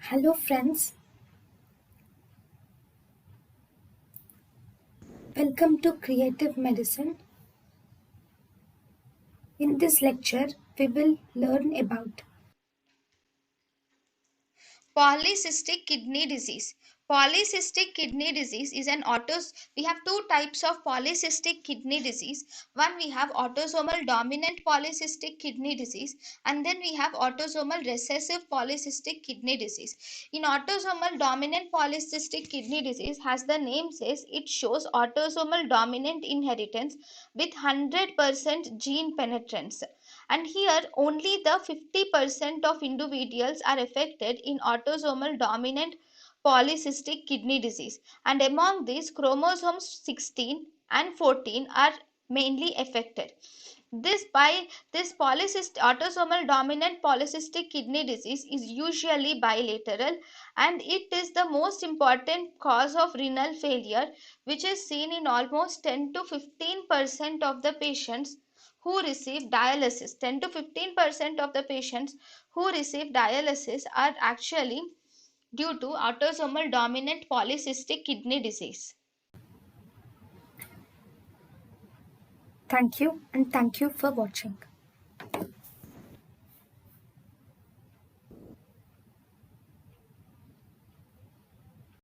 Hello, friends. Welcome to Creative Medicine. In this lecture, we will learn about Polycystic kidney disease. Polycystic kidney disease is an we have two types of polycystic kidney disease. One, we have autosomal dominant polycystic kidney disease, and then we have autosomal recessive polycystic kidney disease. In autosomal dominant polycystic kidney disease, as the name says, it shows autosomal dominant inheritance with 100% gene penetrance, and here only the 50% of individuals are affected in autosomal dominant polycystic kidney disease, and among these chromosomes 16 and 14 are mainly affected. This autosomal dominant polycystic kidney disease is usually bilateral, and it is the most important cause of renal failure, which is seen in almost 10 to 15% of the patients who receive dialysis. 10 to 15% of the patients who receive dialysis are actually due to autosomal dominant polycystic kidney disease. thank you and thank you for watching.